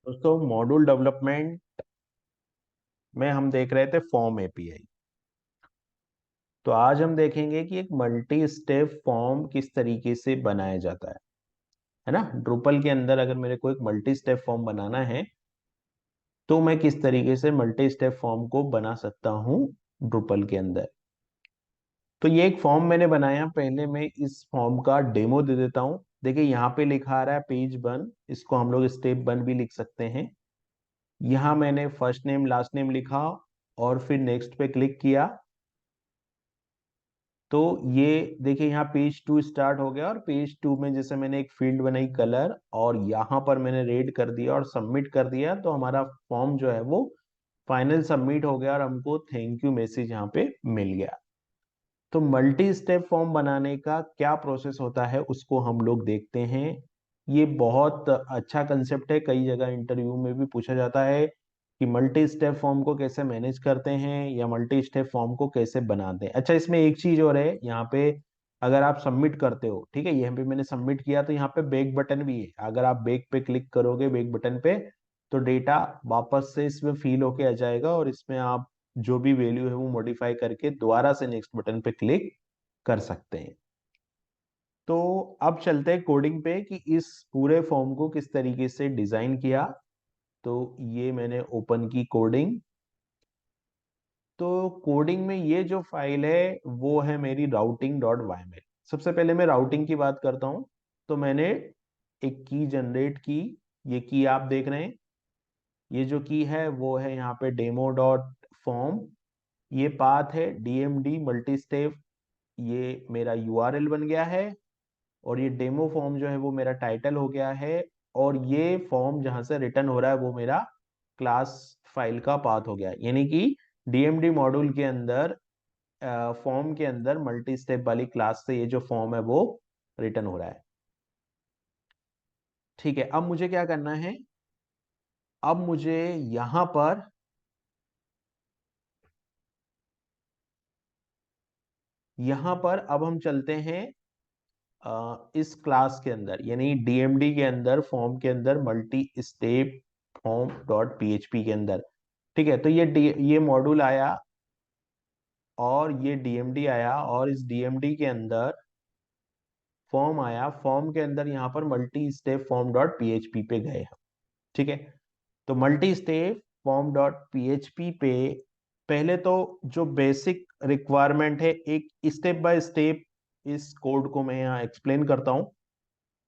दोस्तों module development में हम देख रहे थे फॉर्म एपीआई। तो आज हम देखेंगे कि एक मल्टी स्टेप फॉर्म किस तरीके से बनाया जाता है ना। ड्रूपल के अंदर अगर मेरे को एक मल्टी स्टेप फॉर्म बनाना है तो मैं किस तरीके से मल्टी स्टेप फॉर्म को बना सकता हूँ ड्रूपल के अंदर। तो ये एक फॉर्म मैंने बनाया, पहले मैं इस फॉर्म का डेमो दे देता हूँ। देखिए यहाँ पे लिखा आ रहा है पेज 1, इसको हम लोग स्टेप 1 भी लिख सकते हैं। यहाँ मैंने फर्स्ट नेम लास्ट नेम लिखा और फिर नेक्स्ट पे क्लिक किया। तो ये देखिए यहाँ पेज 2 स्टार्ट हो गया और पेज 2 में जैसे मैंने एक फील्ड बनाई कलर और यहाँ पर मैंने रेड कर दिया और सबमिट कर दिया, तो हमारा फॉर्म जो है वो फाइनल सबमिट हो गया और हमको थैंक यू मैसेज यहाँ पे मिल गया। तो मल्टी स्टेप फॉर्म बनाने का क्या प्रोसेस होता है उसको हम लोग देखते हैं। ये बहुत अच्छा कंसेप्ट है, कई जगह इंटरव्यू में भी पूछा जाता है कि मल्टी स्टेप फॉर्म को कैसे मैनेज करते हैं या मल्टी स्टेप फॉर्म को कैसे बनाते हैं। अच्छा, इसमें एक चीज और है, यहाँ पे अगर आप सबमिट करते हो, ठीक है, यहाँ पे मैंने सबमिट किया तो यहाँ पे बैक बटन भी है। अगर आप बैक पे क्लिक करोगे, बैक बटन पे, तो डेटा वापस से इसमें फिल होके आ जाएगा और इसमें आप जो भी वैल्यू है वो मॉडिफाई करके दोबारा से नेक्स्ट बटन पे क्लिक कर सकते हैं। तो अब चलते हैं कोडिंग पे कि इस पूरे फॉर्म को किस तरीके से डिजाइन किया। तो ये मैंने ओपन की कोडिंग। तो कोडिंग में ये जो फाइल है वो है मेरी routing.yml। सबसे पहले मैं राउटिंग की बात करता हूं। तो मैंने एक की जनरेट की, ये की आप देख रहे हैं। ये जो की है वो है यहाँ पे demo.form। ये पाथ है डीएमडी मल्टी स्टेप, ये मेरा यूआरएल बन गया है। और ये डेमो फॉर्म जो है वो मेरा टाइटल हो गया है। और ये फॉर्म जहां से रिटर्न हो रहा है वो मेरा क्लास फाइल का पाथ हो गया है। यानी कि डीएमडी मॉड्यूल के अंदर फॉर्म के अंदर मल्टी स्टेप वाली क्लास से ये जो फॉर्म है वो रिटर्न हो रहा है। ठीक है, अब मुझे क्या करना है। अब मुझे यहां पर अब हम चलते हैं इस क्लास के अंदर, यानी डीएमडी के अंदर फॉर्म के अंदर multi step form dot PHP के अंदर। ठीक है, तो ये मॉड्यूल आया और ये डीएमडी आया और इस डीएमडी के अंदर फॉर्म आया। फॉर्म के अंदर यहाँ पर multi step form dot PHP पे गए हम। ठीक है, तो multi step form dot PHP पे पहले तो जो बेसिक रिक्वायरमेंट है, एक स्टेप बाय स्टेप इस कोड को मैं यहाँ एक्सप्लेन करता हूँ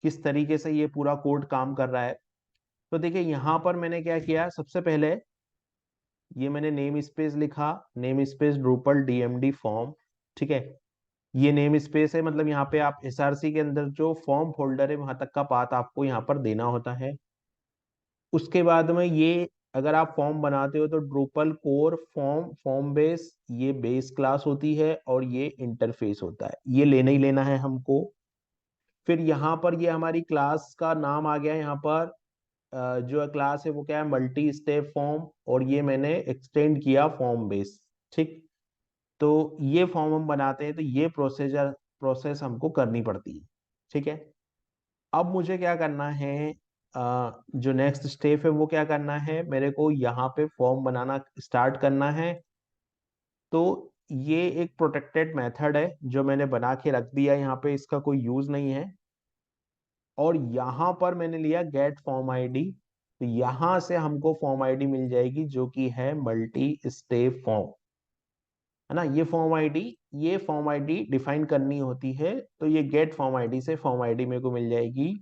किस तरीके से ये पूरा कोड काम कर रहा है। तो देखिए यहाँ पर मैंने क्या किया, सबसे पहले ये मैंने नेम स्पेस लिखा, name space Drupal DMD form. ठीक है, ये नेम स्पेस है, मतलब यहाँ पे आप एसआरसी के अंदर जो फॉर्म फोल्डर है वहां तक का पाथ आपको यहाँ पर देना होता है। उसके बाद में ये अगर आप फॉर्म बनाते हो तो Drupal core form form base, ये बेस क्लास होती है और ये इंटरफेस होता है, ये लेना ही लेना है हमको। फिर यहाँ पर ये हमारी क्लास का नाम आ गया यहाँ पर। जो क्लास है वो क्या है, मल्टी स्टेप फॉर्म, और ये मैंने एक्सटेंड किया फॉर्म बेस। ठीक, तो ये फॉर्म हम बनाते हैं तो ये प्रोसेस हमको करनी पड़ती है। ठीक है, अब मुझे क्या करना है, जो नेक्स्ट स्टेप है वो क्या करना है, मेरे को यहाँ पे फॉर्म बनाना स्टार्ट करना है। तो ये एक प्रोटेक्टेड मेथड है जो मैंने बना के रख दिया यहाँ पे, इसका कोई यूज नहीं है। और यहाँ पर मैंने लिया गेट फॉर्म आईडी, तो यहाँ से हमको फॉर्म आईडी मिल जाएगी जो कि है मल्टी स्टेप फॉर्म, है ना। ये फॉर्म आईडी डिफाइन करनी होती है, तो ये गेट फॉर्म आईडी से फॉर्म आईडी मेरे को मिल जाएगी।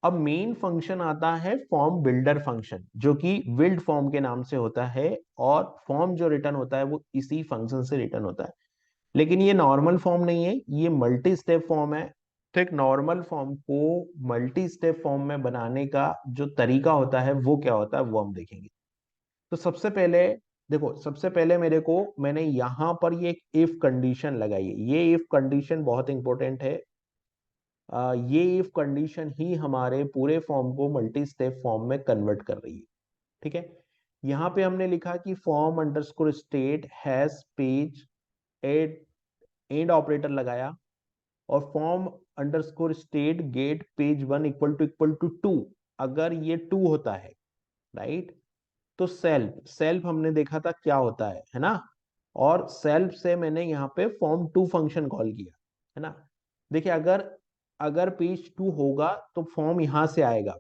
अब मेन फंक्शन आता है फॉर्म बिल्डर फंक्शन, जो कि बिल्ड फॉर्म के नाम से होता है। और फॉर्म जो रिटर्न होता है वो इसी फंक्शन से रिटर्न होता है। लेकिन ये नॉर्मल फॉर्म नहीं है, ये मल्टी स्टेप फॉर्म है। तो एक नॉर्मल फॉर्म को मल्टी स्टेप फॉर्म में बनाने का जो तरीका होता है वो क्या होता है वो हम देखेंगे। तो सबसे पहले देखो, सबसे पहले मैंने यहां पर ये एक इफ कंडीशन लगाई है। ये इफ कंडीशन बहुत इंपॉर्टेंट है। ये इफ कंडीशन ही हमारे पूरे फॉर्म को मल्टी स्टेप फॉर्म में कन्वर्ट कर रही है। ठीक है, यहाँ पे हमने लिखा कि form underscore state has page add, and operator लगाया, और form underscore state get page 1 equal to 2। अगर ये टू होता है, राइट, तो सेल्फ सेल्फ हमने देखा था क्या होता है ना, और सेल्फ से मैंने यहाँ पे फॉर्म टू फंक्शन कॉल किया, है ना। देखिए अगर अगर पेज टू होगा तो फॉर्म यहां से आएगा,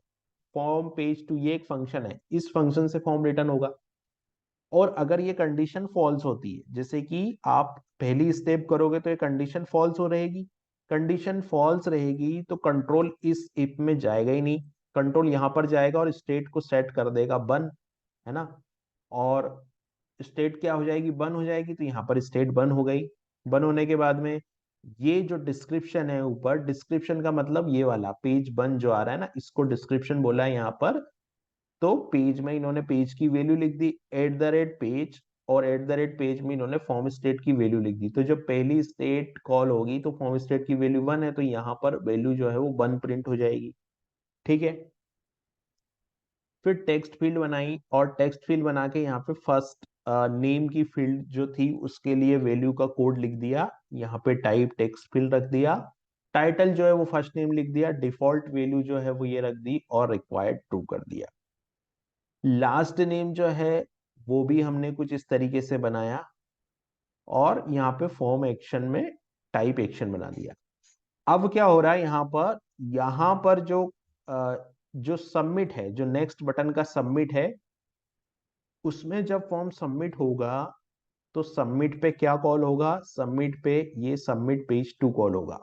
फॉर्म पेज टू ये एक फंक्शन है, इस फंक्शन से फॉर्म रिटर्न होगा। और अगर ये कंडीशन फॉल्स होती है, जैसे कि आप पहली स्टेप करोगे तो ये कंडीशन फॉल्स हो रहेगी, कंडीशन फॉल्स रहेगी तो कंट्रोल इस इफ में जाएगा ही नहीं, कंट्रोल यहां पर जाएगा और स्टेट को सेट कर देगा बन, है ना। और स्टेट क्या हो जाएगी, बन हो जाएगी, तो यहाँ पर स्टेट बन हो गई। बन होने के बाद में ये जो डिस्क्रिप्शन है ऊपर, डिस्क्रिप्शन का मतलब ये वाला पेज बन जो आ रहा है ना, इसको डिस्क्रिप्शन बोला है यहाँ पर। तो पेज में इन्होंने पेज की वैल्यू लिख दी @पेज, और @पेज में इन्होंने फॉर्म स्टेट की वैल्यू लिख दी। तो जब पहली स्टेट कॉल होगी तो फॉर्म स्टेट की वैल्यू 1 है, तो यहाँ पर वैल्यू जो है वो 1 प्रिंट हो जाएगी। ठीक है। फिर टेक्स्ट फील्ड बनाई, और टेक्स्ट फील्ड बना के यहाँ पे फर्स्ट नेम की फील्ड जो थी उसके लिए वैल्यू का कोड लिख दिया, यहाँ पे टाइप टेक्स्ट फील्ड रख दिया, टाइटल जो है वो फर्स्ट नेम लिख दिया, डिफॉल्ट वैल्यू जो है वो ये रख दी, और रिक्वायर्ड ट्रू कर दिया। लास्ट नेम जो है वो भी हमने कुछ इस तरीके से बनाया, और यहाँ पे फॉर्म एक्शन में टाइप एक्शन बना दिया। अब क्या हो रहा है यहाँ पर जो सबमिट है, जो नेक्स्ट बटन का सबमिट है, उसमें जब फॉर्म सबमिट होगा तो सबमिट पे क्या कॉल होगा, सबमिट पे ये सबमिट पेज टू कॉल होगा।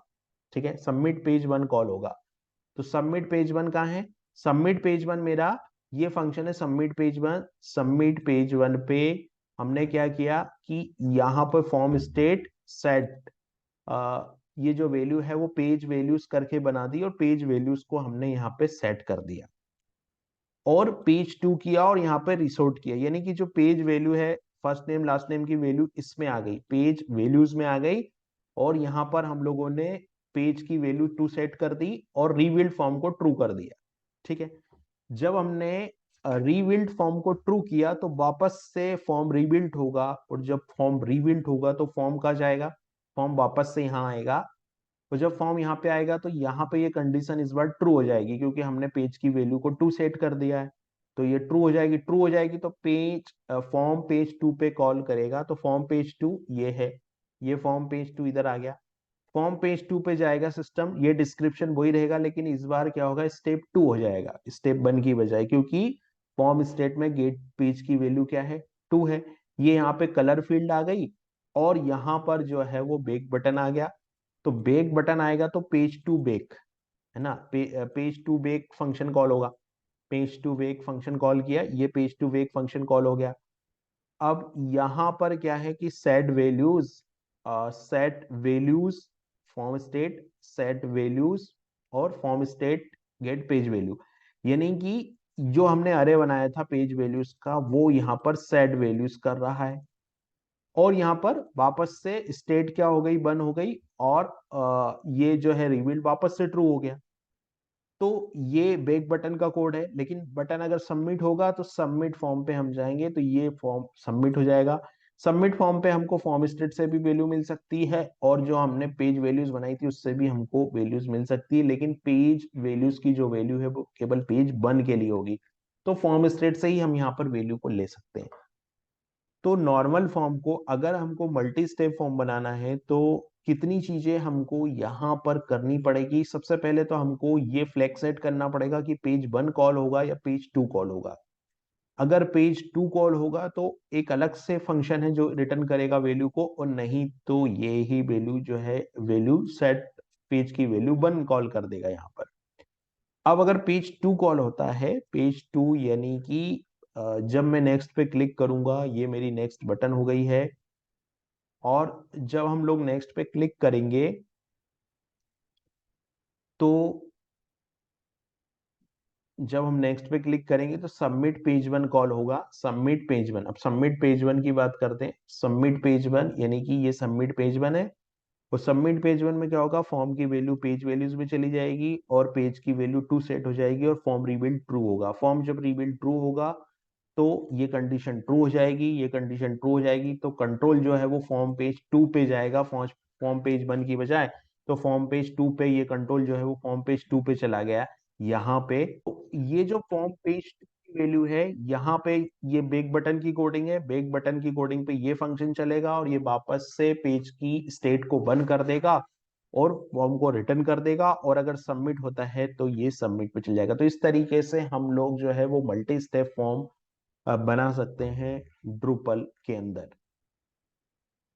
ठीक है, सबमिट पेज वन कॉल होगा। तो सबमिट पेज वन कहाँ है, सबमिट पेज वन मेरा ये फंक्शन है submit page one. Submit page one पे हमने क्या किया कि यहाँ पर फॉर्म स्टेट सेट, ये जो वैल्यू है वो पेज वैल्यूज करके बना दी, और पेज वैल्यूज को हमने यहाँ पे सेट कर दिया, और पेज टू किया, और यहाँ पे रिसोर्ट किया, यानी कि जो पेज वैल्यू है फर्स्ट नेम लास्ट नेम की वैल्यू इसमें आ गई, पेज वैल्यूज में आ गई, और यहाँ पर हम लोगों ने पेज की वैल्यू टू सेट कर दी और रीबिल्ड फॉर्म को ट्रू कर दिया। ठीक है। जब हमने रीबिल्ड फॉर्म को ट्रू किया तो वापस से फॉर्म रीबिल्ड होगा, और जब फॉर्म रीबिल्ड होगा तो फॉर्म कहाँ जाएगा, फॉर्म वापस से यहाँ आएगा। तो जब फॉर्म यहाँ पे आएगा तो यहाँ पे ये कंडीशन इस बार ट्रू हो जाएगी, क्योंकि हमने पेज की वैल्यू को टू सेट कर दिया है। तो ये ट्रू हो जाएगी, ट्रू हो जाएगी तो फॉर्म पेज टू पे कॉल करेगा, तो फॉर्म पेज टू ये है, ये फॉर्म पेज टू इधर आ गया। फॉर्म पेज टू पे जाएगा सिस्टम, ये डिस्क्रिप्शन वही रहेगा, लेकिन इस बार क्या होगा, स्टेप टू हो जाएगा स्टेप वन की बजाय, क्योंकि फॉर्म स्टेट में गेट पेज की वैल्यू क्या है, टू है। ये यहाँ पे कलर फील्ड आ गई, और यहाँ पर जो है वो बेक बटन आ गया। तो बेक बटन आएगा तो पेज टू बेक, है ना, page to back function call होगा। Page to back function call किया, ये page to back function call हो गया। अब यहाँ पर क्या है कि set values form state set values, और form state get page value, यानी कि जो हमने अरे बनाया था पेज वैल्यूज का वो यहाँ पर सेट वैल्यूज कर रहा है, और यहाँ पर वापस से स्टेट क्या हो गई, बन हो गई, और ये जो है रिबिल्ड वापस से ट्रू हो गया। तो ये बैक बटन का कोड है, लेकिन बटन अगर सबमिट होगा तो सबमिट फॉर्म पे हम जाएंगे तो ये फॉर्म सबमिट हो जाएगा। सबमिट फॉर्म पे हमको फॉर्म स्टेट से भी वैल्यू मिल सकती है, और जो हमने पेज वैल्यूज बनाई थी उससे भी हमको वैल्यूज मिल सकती है, लेकिन पेज वैल्यूज की जो वैल्यू है वो केवल पेज वन के लिए होगी। तो फॉर्म स्टेट से ही हम यहाँ पर वैल्यू को ले सकते हैं। तो नॉर्मल फॉर्म को अगर हमको मल्टी स्टेप फॉर्म बनाना है तो कितनी चीजें हमको यहाँ पर करनी पड़ेगी। सबसे पहले तो हमको ये फ्लैग सेट करना पड़ेगा कि पेज वन कॉल होगा या पेज टू कॉल होगा। अगर पेज टू कॉल होगा तो एक अलग से फंक्शन है जो रिटर्न करेगा वैल्यू को, और नहीं तो ये ही वैल्यू जो है वैल्यू सेट पेज की वैल्यू वन कॉल कर देगा यहाँ पर। अब अगर पेज टू कॉल होता है, पेज टू यानी कि जब मैं नेक्स्ट पे क्लिक करूंगा, ये मेरी नेक्स्ट बटन हो गई है, और जब हम लोग नेक्स्ट पे क्लिक करेंगे तो जब हम नेक्स्ट पे क्लिक करेंगे तो सबमिट पेज वन कॉल होगा, सबमिट पेज वन। अब सबमिट पेज वन की बात करते हैं, सबमिट पेज वन यानी कि ये सबमिट पेज वन है। और सबमिट पेज वन में क्या होगा, फॉर्म की वैल्यू पेज वैल्यूज में चली जाएगी, और पेज की वैल्यू टू सेट हो जाएगी, और फॉर्म रिबिल्ड ट्रू होगा। फॉर्म जब रिबिल्ड ट्रू होगा तो ये कंडीशन ट्रू हो जाएगी, ये कंडीशन ट्रू हो जाएगी, तो कंट्रोल जो है वो फॉर्म पेज टू पे जाएगा, फॉर्म पेज वन की बजाय। तो फॉर्म पेज टू पे ये कंट्रोल जो है वो फॉर्म पेज टू पे चला गया यहाँ पे। ये जो फॉर्म पेज की वैल्यू है, यहाँ पे ये बेक बटन की कोडिंग है, बेक बटन की कोडिंग पे ये फंक्शन चलेगा और ये वापस से पेज की स्टेट को बंद कर देगा और फॉर्म को रिटर्न कर देगा, और अगर सबमिट होता है तो ये सबमिट पे चल जाएगा। तो इस तरीके से हम लोग जो है वो मल्टी स्टेप फॉर्म बना सकते हैं ड्रूपल के अंदर।